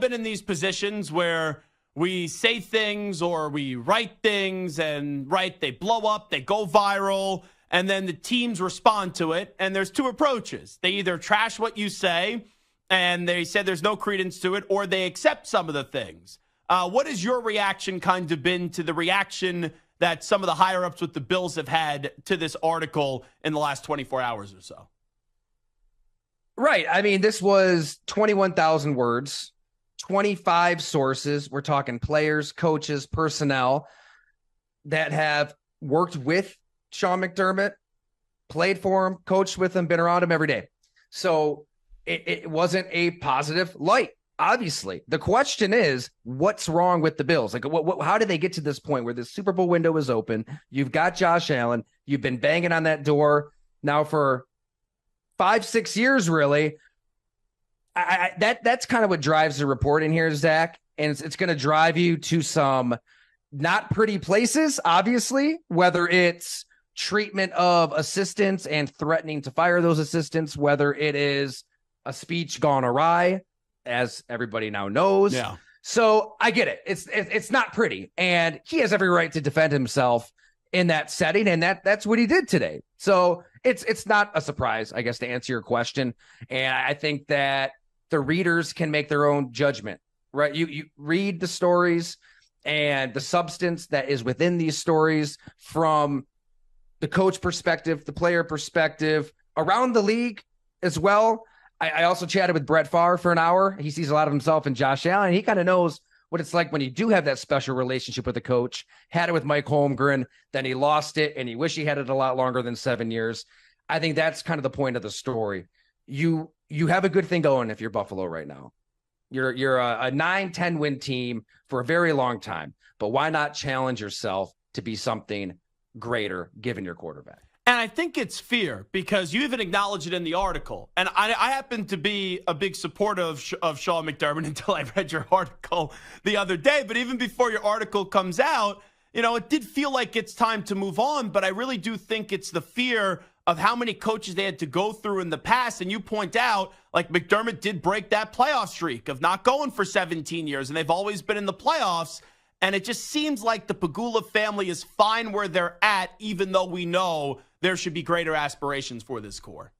been in these positions where we say things or we write things and they blow up, they go viral, and then the teams respond to it. And there's two approaches. They either trash what you say and they said there's no credence to it, or they accept some of the things. What has your reaction kind of been to the reaction that some of the higher-ups with the Bills have had to this article in the last 24 hours or so? Right. I mean, this was 21,000 words, 25 sources. We're talking players, coaches, personnel that have worked with Sean McDermott, played for him, coached with him, been around him every day. So it wasn't a positive light, obviously. The question is, what's wrong with the Bills? Like, how did they get to this point where the Super Bowl window is open? You've got Josh Allen. You've been banging on that door now for 5-6 years, really. That's kind of what drives the report in here, Zach. And it's going to drive you to some not pretty places, obviously, whether it's treatment of assistants and threatening to fire those assistants, whether it is a speech gone awry, as everybody now knows. Yeah. So I get it. It's not pretty. And he has every right to defend himself in that setting. And that's what he did today. So it's not a surprise, I guess, to answer your question. And I think that the readers can make their own judgment, right? You read the stories and the substance that is within these stories from the coach perspective, the player perspective, around the league as well. I also chatted with Brett Favre for an hour. He sees a lot of himself in Josh Allen. And he kind of knows what it's like when you do have that special relationship with a coach. Had it with Mike Holmgren, then he lost it, and he wished he had it a lot longer than 7 years. I think that's kind of the point of the story. You have a good thing going if you're Buffalo right now. You're a 9-10 win team for a very long time, but why not challenge yourself to be something greater given your quarterback? And I think it's fear, because you even acknowledge it in the article. And I happen to be a big supporter of Sean McDermott until I read your article the other day. But even before your article comes out, it did feel like it's time to move on. But I really do think it's the fear of how many coaches they had to go through in the past. And you point out, like, McDermott did break that playoff streak of not going for 17 years, and they've always been in the playoffs. And it just seems like the Pegula family is fine where they're at, even though we know there should be greater aspirations for this core.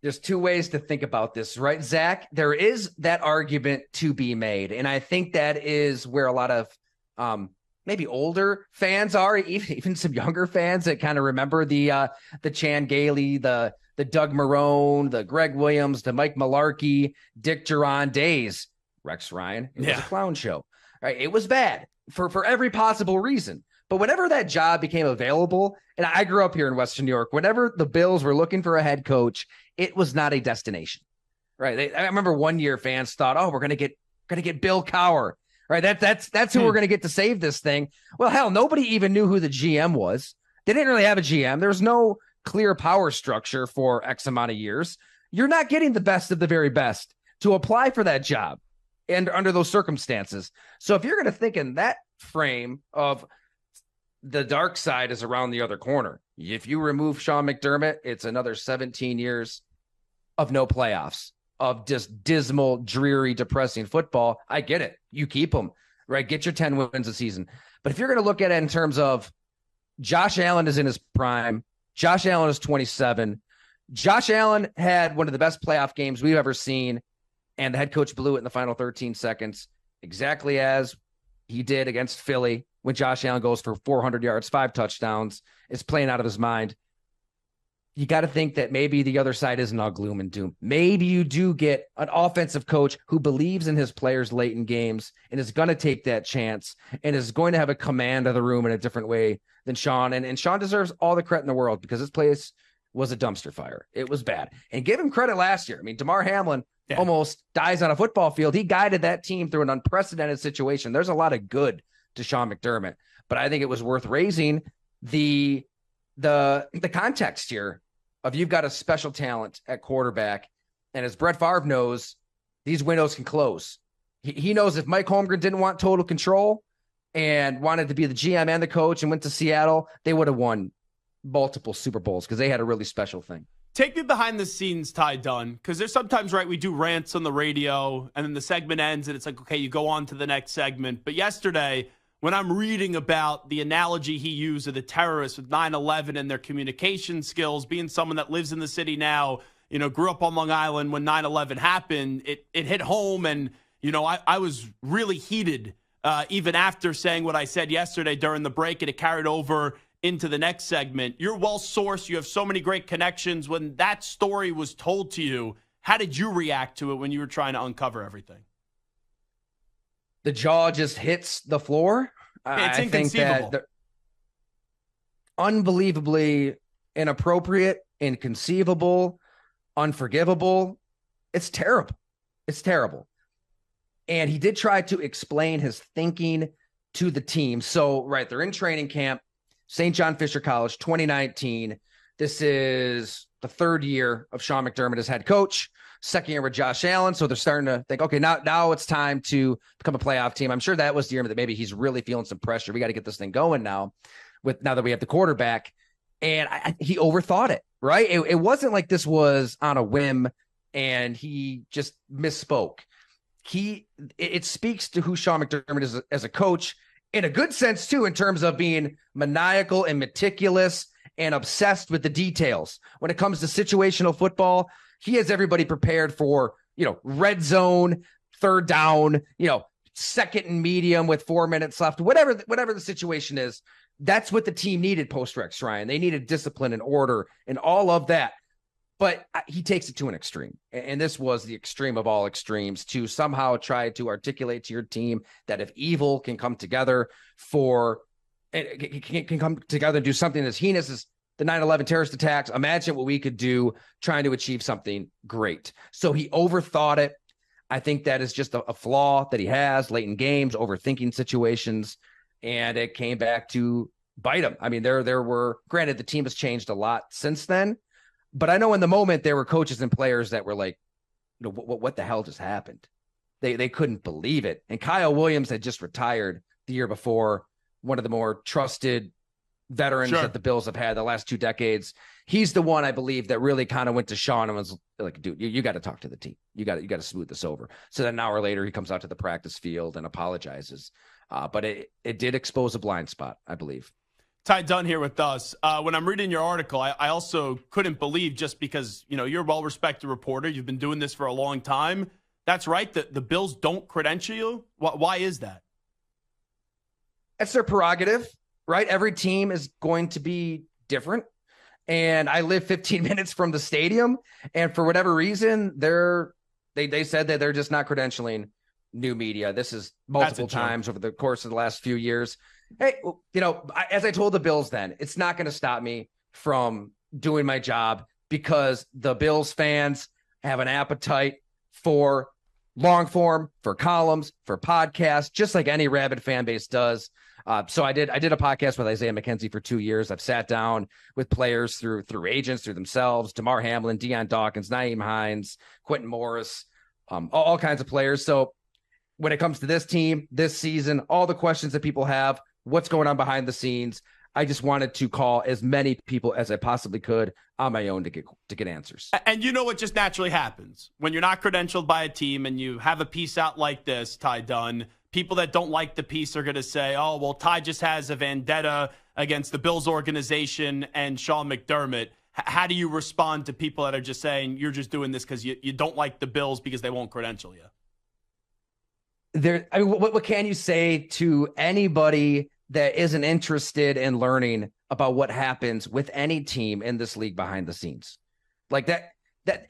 There's two ways to think about this, right, Zach? There is that argument to be made. And I think that is where a lot of maybe older fans are, even some younger fans that kind of remember the Chan Gailey, the Doug Marrone, the Greg Williams, the Mike Mularkey, Dick Duran days. Rex Ryan, it was a clown show. Right? It was bad for every possible reason. But whenever that job became available, and I grew up here in Western New York, whenever the Bills were looking for a head coach, it was not a destination. Right? I remember one year fans thought, "Oh, we're gonna get Bill Cowher." Right? That's who we're gonna get to save this thing. Well, hell, nobody even knew who the GM was. They didn't really have a GM. There was no clear power structure for X amount of years. You're not getting the best of the very best to apply for that job and under those circumstances. So if you're going to think in that frame of the dark side is around the other corner, if you remove Sean McDermott, it's another 17 years of no playoffs, of just dismal, dreary, depressing football. I get it. You keep them, right? Get your 10 wins a season. But if you're going to look at it in terms of Josh Allen is in his prime, Josh Allen is 27. Josh Allen had one of the best playoff games we've ever seen, and the head coach blew it in the final 13 seconds, exactly as he did against Philly when Josh Allen goes for 400 yards, 5 touchdowns, is playing out of his mind. You got to think that maybe the other side isn't all gloom and doom. Maybe you do get an offensive coach who believes in his players late in games and is going to take that chance and is going to have a command of the room in a different way than Sean. And Sean deserves all the credit in the world because his place was a dumpster fire. It was bad. And give him credit last year. I mean, Damar Hamlin almost dies on a football field. He guided that team through an unprecedented situation. There's a lot of good to Sean McDermott, but I think it was worth raising the context here of you've got a special talent at quarterback. And as Brett Favre knows, these windows can close. He knows if Mike Holmgren didn't want total control and wanted to be the GM and the coach and went to Seattle, they would have won multiple Super Bowls because they had a really special thing. Take me behind the scenes, Ty Dunne, because there's sometimes, right, we do rants on the radio, and then the segment ends, and it's like, okay, you go on to the next segment. But yesterday, when I'm reading about the analogy he used of the terrorists with 9/11 and their communication skills, being someone that lives in the city now, grew up on Long Island when 9/11 happened, it hit home, and, I was really heated even after saying what I said yesterday during the break, and it carried over into the next segment. You're well-sourced. You have so many great connections. When that story was told to you, how did you react to it when you were trying to uncover everything? The jaw just hits the floor. It's I inconceivable. think that unbelievably inappropriate, inconceivable, unforgivable. It's terrible. It's terrible. And he did try to explain his thinking to the team. So, right, they're in training camp. St. John Fisher College, 2019. This is the third year of Sean McDermott as head coach, second year with Josh Allen. So they're starting to think, okay, now it's time to become a playoff team. I'm sure that was the year that maybe he's really feeling some pressure. We got to get this thing going now that we have the quarterback. And he overthought it, right? It wasn't like this was on a whim and he just misspoke. It speaks to who Sean McDermott is as a coach, in a good sense, too, in terms of being maniacal and meticulous and obsessed with the details. When it comes to situational football, he has everybody prepared for, red zone, third down, second and medium with 4 minutes left, whatever the situation is. That's what the team needed post-Rex Ryan. They needed discipline and order and all of that. But he takes it to an extreme. And this was the extreme of all extremes, to somehow try to articulate to your team that if evil can come together can come together and do something as heinous as the 9/11 terrorist attacks, imagine what we could do trying to achieve something great. So he overthought it. I think that is just a flaw that he has late in games, overthinking situations, and it came back to bite him. I mean, there were, granted, the team has changed a lot since then. But I know in the moment there were coaches and players that were like, what the hell just happened? They couldn't believe it. And Kyle Williams had just retired the year before, one of the more trusted veterans that the Bills have had the last 2 decades. He's the one, I believe, that really kind of went to Sean and was like, dude, you got to talk to the team. You got to smooth this over. So then an hour later, he comes out to the practice field and apologizes. But it did expose a blind spot, I believe. Ty Dunne here with us. When I'm reading your article, I also couldn't believe, just because, you're a well-respected reporter. You've been doing this for a long time. That's right. The Bills don't credential you. Why is that? It's their prerogative, right? Every team is going to be different. And I live 15 minutes from the stadium. And for whatever reason, they said that they're just not credentialing new media. This is multiple times over the course of the last few years. Hey, as I told the Bills then, it's not going to stop me from doing my job, because the Bills fans have an appetite for long form, for columns, for podcasts, just like any rabid fan base does. So I did a podcast with Isaiah McKenzie for 2 years. I've sat down with players through agents, through themselves, Damar Hamlin, Deion Dawkins, Nyheim Hines, Quentin Morris, all kinds of players. So when it comes to this team, this season, all the questions that people have, what's going on behind the scenes, I just wanted to call as many people as I possibly could on my own to get answers. And you know what just naturally happens when you're not credentialed by a team and you have a piece out like this, Ty Dunne. People that don't like the piece are going to say, oh, well, Ty just has a vendetta against the Bills organization and Sean McDermott. How do you respond to people that are just saying you're just doing this because you don't like the Bills because they won't credential you? What can you say to anybody that isn't interested in learning about what happens with any team in this league behind the scenes? Like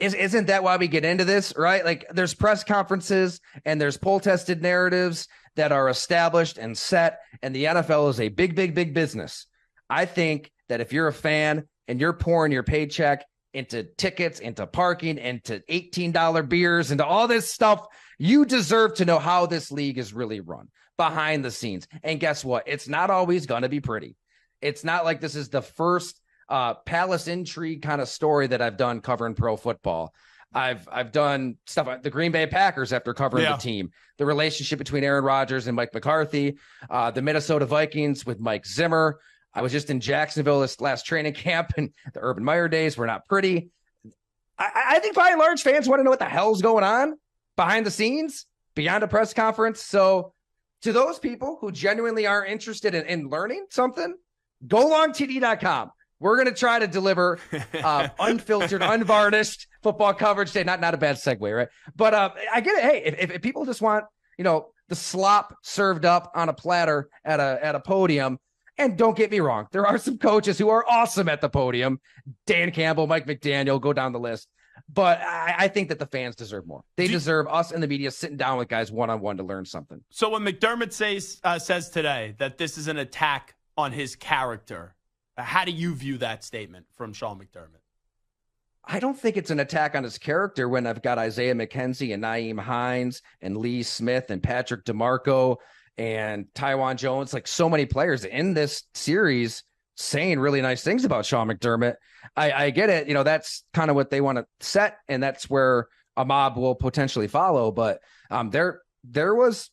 isn't that why we get into this, right? Like, there's press conferences and there's poll tested narratives that are established and set, and the NFL is a big, big, big business. I think that if you're a fan and you're pouring your paycheck into tickets, into parking, into $18 beers, into all this stuff, you deserve to know how this league is really run behind the scenes. And guess what? It's not always going to be pretty. It's not like this is the first palace intrigue kind of story that I've done covering pro football. I've done stuff like the Green Bay Packers after covering the team, the relationship between Aaron Rodgers and Mike McCarthy, the Minnesota Vikings with Mike Zimmer. I was just in Jacksonville this last training camp, and the Urban Meyer days were not pretty. I think by and large fans want to know what the hell's going on behind the scenes, beyond a press conference. So to those people who genuinely are interested in learning something, go longtd.com. We're going to try to deliver unfiltered, unvarnished football coverage today. Not a bad segue, right? But I get it. Hey, if people just want, the slop served up on a platter at a podium, and don't get me wrong, there are some coaches who are awesome at the podium. Dan Campbell, Mike McDaniel, go down the list. But I think that the fans deserve more. They deserve us in the media sitting down with guys one-on-one to learn something. So when McDermott says today that this is an attack on his character, how do you view that statement from Sean McDermott? I don't think it's an attack on his character when I've got Isaiah McKenzie and Nyheim Hines and Lee Smith and Patrick DeMarco and Tywan Jones, like so many players in this series saying really nice things about Sean McDermott. I get it. That's kind of what they want to set, and that's where a mob will potentially follow. But there was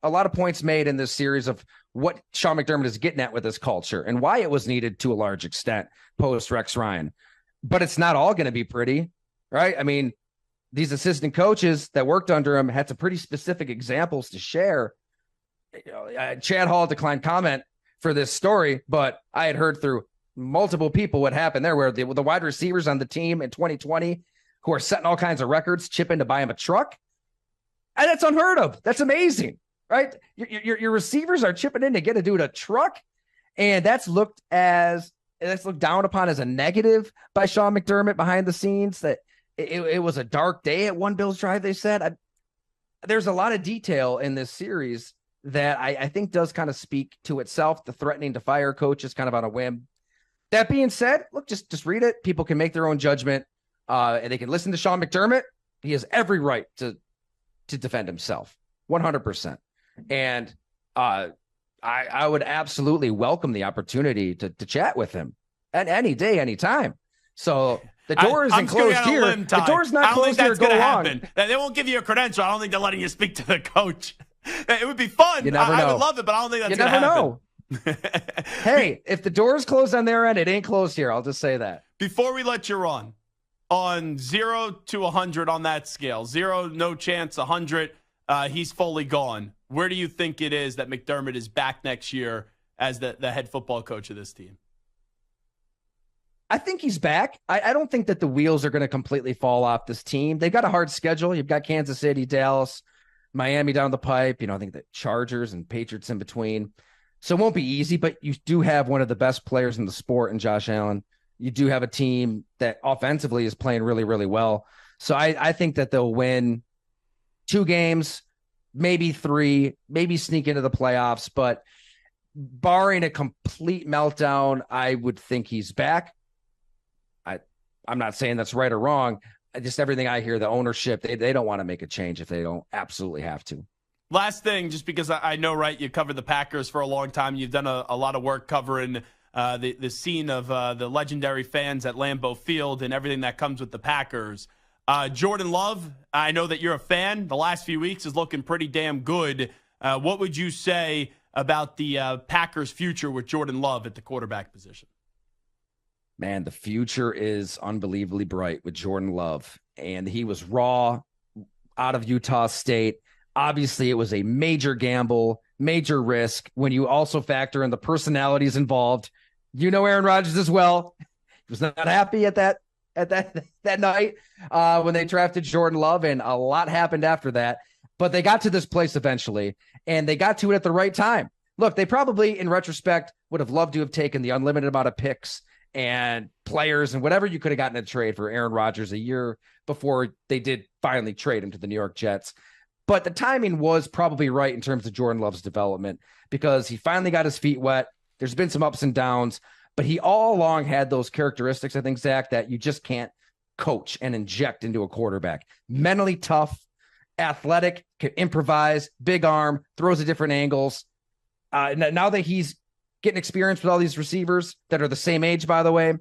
a lot of points made in this series of what Sean McDermott is getting at with his culture and why it was needed to a large extent post Rex Ryan. But it's not all going to be pretty, right? I mean, these assistant coaches that worked under him had some pretty specific examples to share. Chad Hall declined comment for this story, but I had heard through multiple people what happened there, where the wide receivers on the team in 2020 who are setting all kinds of records chip in to buy him a truck. And that's unheard of. That's amazing, right? Your receivers are chipping in to get a dude a truck, and that's looked down upon as a negative by Sean McDermott behind the scenes. That it was a dark day at One Bills Drive, they said. There's a lot of detail in this series that I think does kind of speak to itself. The threatening to fire coaches kind of on a whim. That being said, look, just read it. People can make their own judgment, and they can listen to Sean McDermott. He has every right to defend himself, 100%. And I would absolutely welcome the opportunity to chat with him at any day, anytime. So the door isn't closed here. The door's not closed here. Go along. They won't give you a credential. I don't think they're letting you speak to the coach. It would be fun. You never know. I would love it, but I don't think that's going to happen. You never know. Hey, if the door's closed on their end, it ain't closed here. I'll just say that. Before we let you run, on 0 to 100 on that scale, 0, no chance, 100, he's fully gone. Where do you think it is that McDermott is back next year as the head football coach of this team? I think he's back. I don't think that the wheels are going to completely fall off this team. They've got a hard schedule. You've got Kansas City, Dallas, Miami down the pipe. I think the Chargers and Patriots in between. So it won't be easy, but you do have one of the best players in the sport in Josh Allen. You do have a team that offensively is playing really, really well. So I think that they'll win 2 games, maybe 3, maybe sneak into the playoffs. But barring a complete meltdown, I would think he's back. I'm not saying that's right or wrong. Just everything I hear, the ownership, they don't want to make a change if they don't absolutely have to. Last thing, just because I know, right, you covered the Packers for a long time. You've done a lot of work covering the scene of the legendary fans at Lambeau Field and everything that comes with the Packers. Jordan Love, I know that you're a fan. The last few weeks is looking pretty damn good. What would you say about the Packers' future with Jordan Love at the quarterback position? Man, the future is unbelievably bright with Jordan Love. And he was raw out of Utah State. Obviously, it was a major gamble, major risk. When you also factor in the personalities involved, Aaron Rodgers as well. He was not happy at that night when they drafted Jordan Love, and a lot happened after that. But they got to this place eventually, and they got to it at the right time. Look, they probably, in retrospect, would have loved to have taken the unlimited amount of picks and players and whatever you could have gotten in trade for Aaron Rodgers a year before they did finally trade him to the New York Jets. But the timing was probably right in terms of Jordan Love's development because he finally got his feet wet. There's been some ups and downs, but he all along had those characteristics, I think, Zach, that you just can't coach and inject into a quarterback. Mentally tough, athletic, can improvise, big arm, throws at different angles. Now that he's getting experience with all these receivers that are the same age, by the way,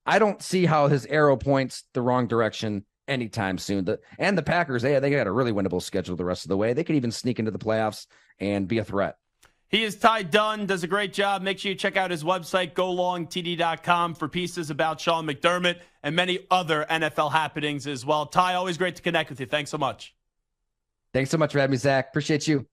I don't see how his arrow points the wrong direction anytime soon. The Packers, they got a really winnable schedule the rest of the way. They could even sneak into the playoffs and be a threat. He is Ty Dunne, does a great job. Make sure you check out his website, golongtd.com, for pieces about Sean McDermott and many other NFL happenings as well. Ty, always great to connect with you. Thanks so much. Thanks so much for having me, Zach. Appreciate you.